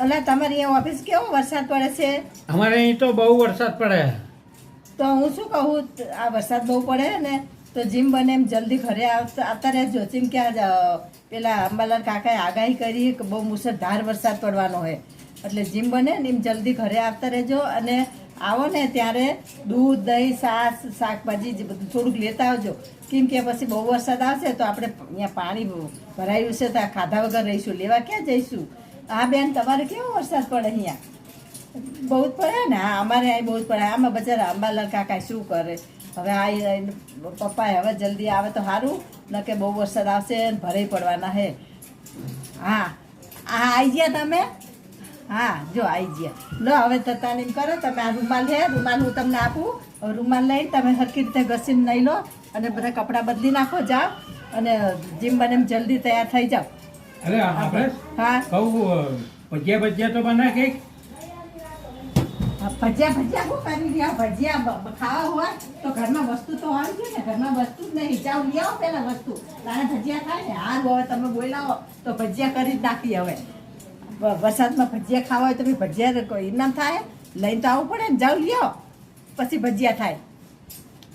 અલા તમારી અહીંયા ઓફિસ કેવો વરસાદ પડે છે? અમારે અહીં તો બહુ વરસાદ પડે. તો હું શું કહું, આ વરસાદ બહુ પડે ને તો જીમ બને એમ જલ્દી ઘરે આવતા રહેજો. જેમ કે આજ પેલા અંબાલાલ કાકાએ આગાહી કરી કે બહુ મુસળધાર વરસાદ પડવાનો હોય, એટલે જીમ બને ને એમ જલ્દી ઘરે આવતા રહેજો. અને આવો ને ત્યારે દૂધ, દહીં, છાશ, શાકભાજી બધું થોડુંક લેતા આવજો. કેમ કે પછી બહુ વરસાદ આવશે તો આપણે અહીંયા પાણી ભરાયું છે તો આ ખાધા વગર રહીશું, લેવા ક્યાં જઈશું? હા બેન, તમારે કેવો વરસાદ પડે અહીંયા? બહુ જ પડે ને? હા, અમારે અહીં બહુ જ પડે. આમાં બચારા અંબાલાલ કાકા શું કરે હવે? આ પપ્પાએ હવે જલ્દી આવે તો સારું, ન કે બહુ વરસાદ આવશે ને ભરાઈ પડવાના હે. હા હા, આવી ગયા તમે? હા, જો આવી ગયા. લો હવે તતાને એમ કરો, તમે આ રૂમાલ છે, રૂમાલ હું તમને આપું. હવે રૂમાલ લઈને તમે સરખી રીતે ઘસીને લઈ લો અને બધા કપડાં બદલી નાખો, જાઓ અને જીમ બને એમ જલ્દી તૈયાર થઈ જાઓ. અરે આપણે હા, કહું ભજીયા તો બના કે ભજીયા શું કરી રહ્યા? ભજીયા ખાવા હોય તો ઘરમાં વસ્તુ તો હોવી જોઈએ ને. ઘરમાં વસ્તુ જ નહીં, જાઓ લઈ આવો પેલા વસ્તુ, તારે ભજીયા થાય ને. હા, હવે તમે બોલાવો તો ભજીયા કરી જ નાખીએ. હવે વરસાદમાં ભજીયા ખાવા હોય તો ભજીયા કોઈ ઇનામ થાય, લઈને તો આવવું પડે ને. જાઓ લઈ આવો પછી ભજીયા થાય.